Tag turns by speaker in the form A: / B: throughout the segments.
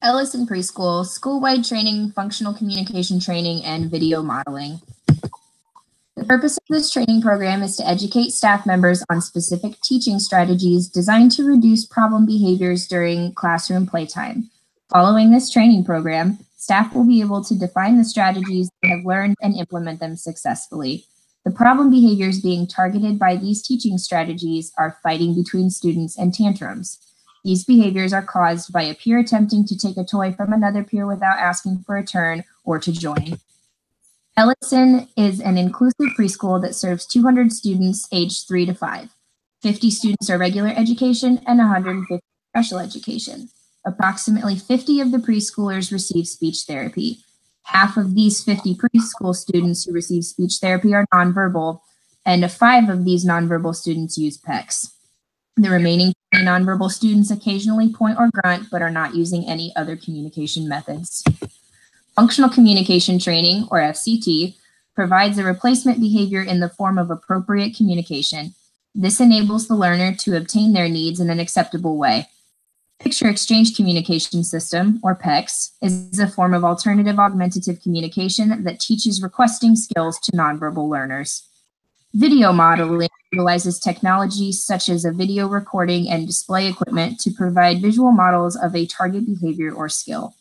A: Ellison Preschool, school-wide training, functional communication training, and video modeling. The purpose of this training program is to educate staff members on specific teaching strategies designed to reduce problem behaviors during classroom playtime. Following this training program, staff will be able to define the strategies they have learned and implement them successfully. The problem behaviors being targeted by these teaching strategies are fighting between students and tantrums. These behaviors are caused by a peer attempting to take a toy from another peer without asking for a turn or to join. Ellison is an inclusive preschool that serves 200 students aged 3 to 5. 50 students are regular education and 150 special education. Approximately 50 of the preschoolers receive speech therapy. Half of these 50 preschool students who receive speech therapy are nonverbal, and 5 of these nonverbal students use PECs. The remaining 20 nonverbal students occasionally point or grunt, but are not using any other communication methods. Functional communication training, or FCT, provides a replacement behavior in the form of appropriate communication. This enables the learner to obtain their needs in an acceptable way. Picture Exchange Communication System, or PECS, is a form of alternative augmentative communication that teaches requesting skills to nonverbal learners. Video modeling utilizes technologies such as a video recording and display equipment to provide visual models of a target behavior or skill.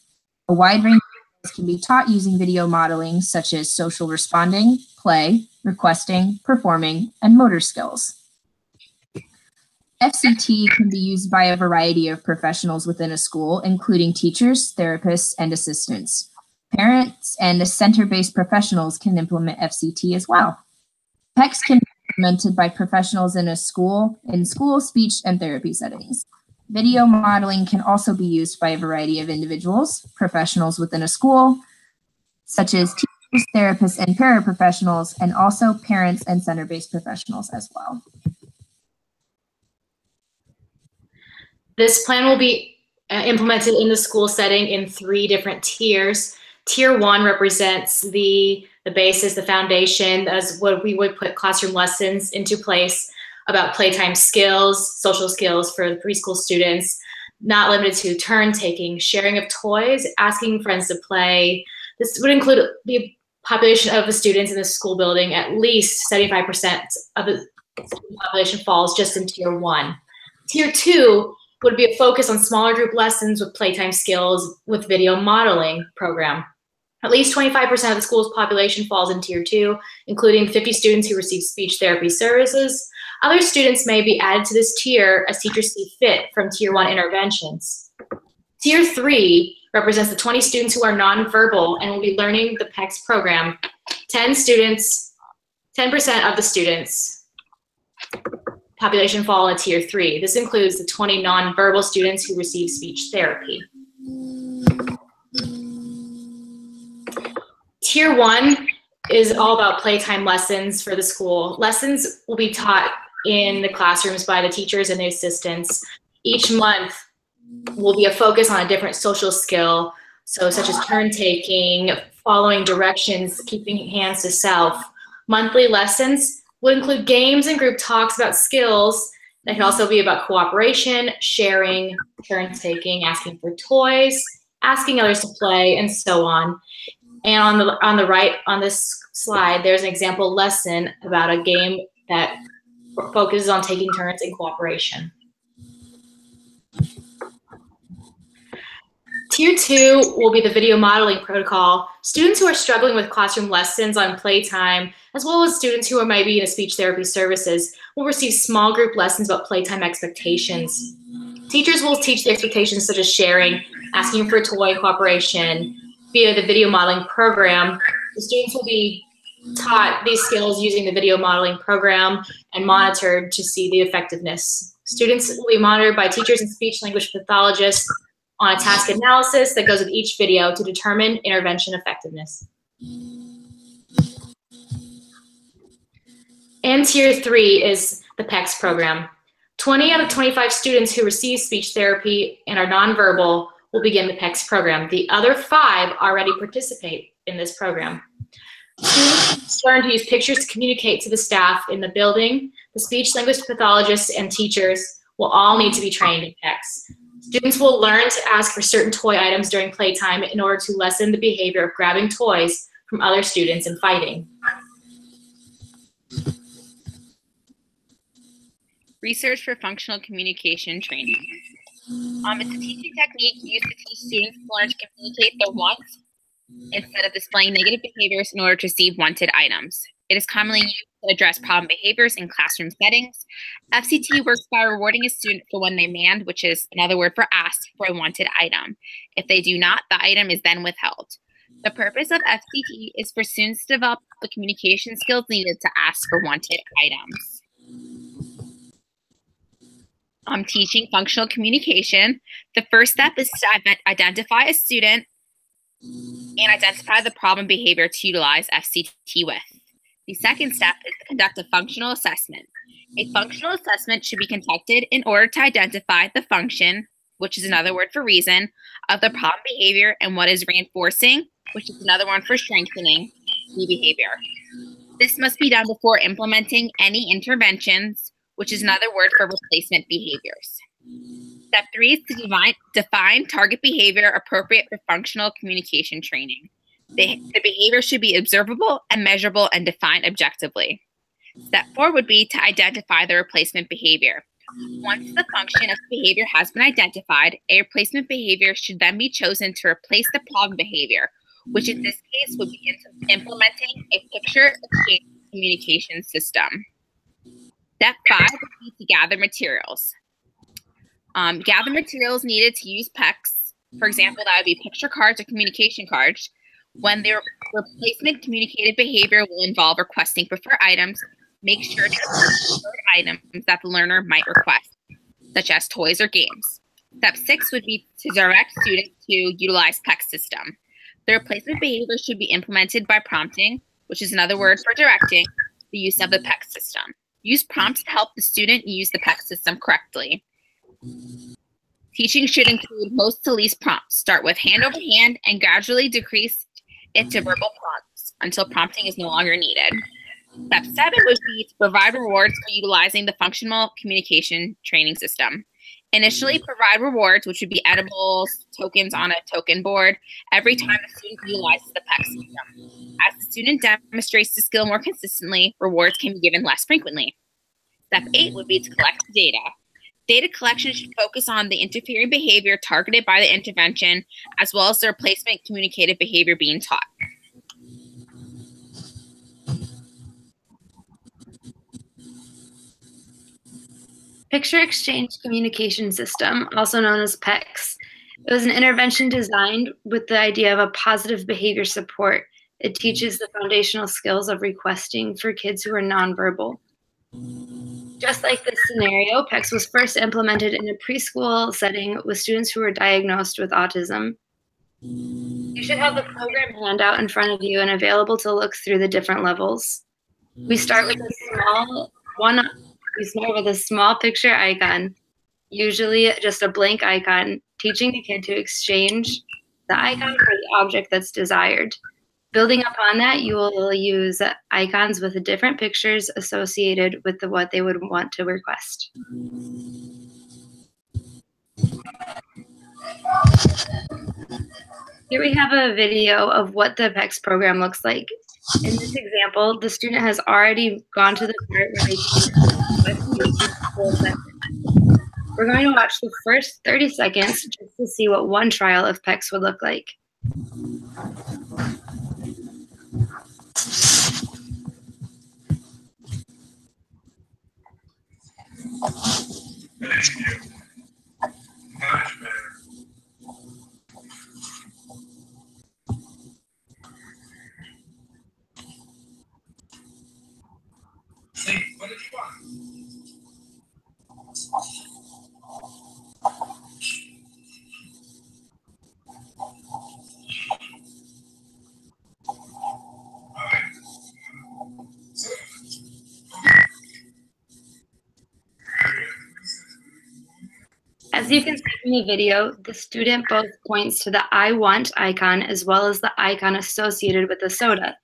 A: A wide range of skills can be taught using video modeling, such as social responding, play, requesting, performing, and motor skills. FCT can be used by a variety of professionals within a school, including teachers, therapists, and assistants. Parents and center-based professionals can implement FCT as well. PECs can be implemented by professionals in school, speech, and therapy settings. Video modeling can also be used by a variety of individuals, professionals within a school, such as teachers, therapists, and paraprofessionals, and also parents and center-based professionals as well.
B: This plan will be implemented in the school setting in 3 different tiers. Tier 1 represents the basis, the foundation, as what we would put classroom lessons into place about playtime skills, social skills for the preschool students, not limited to turn taking, sharing of toys, asking friends to play. This would include the population of the students in the school building. At least 75% of the population falls just in Tier 1. Tier 2 would be a focus on smaller group lessons with playtime skills with video modeling program. At least 25% of the school's population falls in Tier 2, including 50 students who receive speech therapy services. Other students may be added to this tier as teachers see fit from Tier 1 interventions. Tier 3 represents the 20 students who are nonverbal and will be learning the PECS program. 10% of the students population fall in Tier 3. This includes the 20 nonverbal students who receive speech therapy. Tier 1 is all about playtime lessons for the school. Lessons will be taught in the classrooms by the teachers and the assistants. Each month will be a focus on a different social skill, such as turn taking, following directions, keeping hands to self. Monthly lessons will include games and group talks about skills that can also be about cooperation, sharing, turn taking, asking for toys, asking others to play, and so on. And on the right on this slide, there's an example lesson about a game that focuses on taking turns in cooperation. Tier 2 will be the video modeling protocol. Students who are struggling with classroom lessons on playtime, as well as students who are maybe in speech therapy services, will receive small group lessons about playtime expectations. Teachers will teach the expectations such as sharing, asking for a toy, cooperation. Via the video modeling program, the students will be taught these skills using the video modeling program and monitored to see the effectiveness. Students will be monitored by teachers and speech language pathologists on a task analysis that goes with each video to determine intervention effectiveness. And Tier 3 is the PECS program. 20 out of 25 students who receive speech therapy and are nonverbal will begin the PECS program. The other 5 already participate in this program. Students learn to use pictures to communicate to the staff in the building. The speech language pathologists and teachers will all need to be trained in PECS. Students will learn to ask for certain toy items during playtime in order to lessen the behavior of grabbing toys from other students and fighting.
C: Research for functional communication training. It's a teaching technique used to teach students to learn to communicate their wants instead of displaying negative behaviors in order to receive wanted items. It is commonly used to address problem behaviors in classroom settings. FCT works by rewarding a student for when they demand, which is another word for ask, for a wanted item. If they do not, the item is then withheld. The purpose of FCT is for students to develop the communication skills needed to ask for wanted items. Teaching functional communication. The first step is to identify a student and identify the problem behavior to utilize FCT with. The second step is to conduct a functional assessment. A functional assessment should be conducted in order to identify the function, which is another word for reason, of the problem behavior and what is reinforcing, which is another one for strengthening, the behavior. This must be done before implementing any interventions, which is another word for replacement behaviors. Step 3 is to define target behavior appropriate for functional communication training. The behavior should be observable and measurable and defined objectively. Step 4 would be to identify the replacement behavior. Once the function of behavior has been identified, a replacement behavior should then be chosen to replace the problem behavior, which in this case would be implementing a picture exchange communication system. Step 5 would be to gather materials. Gather materials needed to use PECs. For example, that would be picture cards or communication cards. When the replacement communicated behavior will involve requesting preferred items, make sure to preferred items that the learner might request, such as toys or games. Step 6 would be to direct students to utilize PEC system. The replacement behavior should be implemented by prompting, which is another word for directing the use of the PEC system. Use prompts to help the student use the PEC system correctly. Teaching should include most to least prompts. Start with hand over hand and gradually decrease it to verbal prompts until prompting is no longer needed. Step 7 would be to provide rewards for utilizing the functional communication training system. Initially, provide rewards, which would be edibles, tokens on a token board, every time the student utilizes the PEC system. As the student demonstrates the skill more consistently, rewards can be given less frequently. Step 8 would be to collect data. Data collection should focus on the interfering behavior targeted by the intervention, as well as the replacement communicated behavior being taught.
D: Picture Exchange Communication System, also known as PECS. It was an intervention designed with the idea of a positive behavior support. It teaches the foundational skills of requesting for kids who are nonverbal. Just like this scenario, PECS was first implemented in a preschool setting with students who were diagnosed with autism. You should have the program handout in front of you and available to look through the different levels. We start with a small picture icon, usually just a blank icon, teaching the kid to exchange the icon for the object that's desired. Building upon that, you will use icons with different pictures associated with what they would want to request. Here we have a video of what the PECS program looks like. In this example, the student has already gone to the part where they We're going to watch the first 30 seconds just to see what one trial of PECS would look like.
E: Thank you. Much better. See, what did you want? All right.
D: As you can see from the video, the student both points to the I want icon as well as the icon associated with the soda.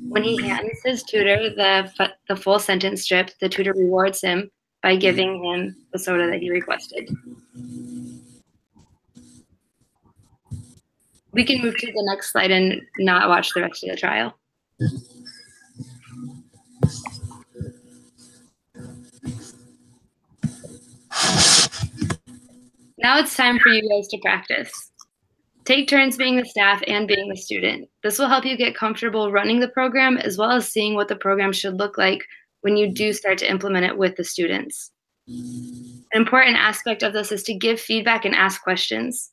D: When he hands his tutor the full sentence strip, the tutor rewards him by giving him the soda that he requested. We can move to the next slide and not watch the rest of the trial. Now it's time for you guys to practice. Take turns being the staff and being the student. This will help you get comfortable running the program as well as seeing what the program should look like when you do start to implement it with the students. An important aspect of this is to give feedback and ask questions.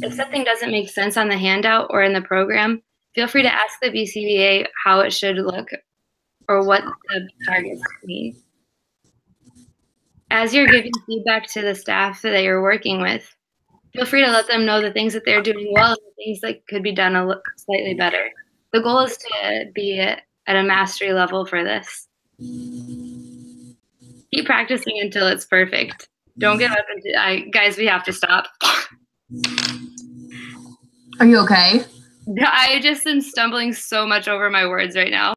D: If something doesn't make sense on the handout or in the program, feel free to ask the BCBA how it should look or what the targets mean. As you're giving feedback to the staff that you're working with, feel free to let them know the things that they're doing well and the things that could be done slightly better. The goal is to be at a mastery level for this. Keep practicing until it's perfect. Don't give up. Guys, we have to stop.
A: Are you okay?
D: I just am stumbling so much over my words right now.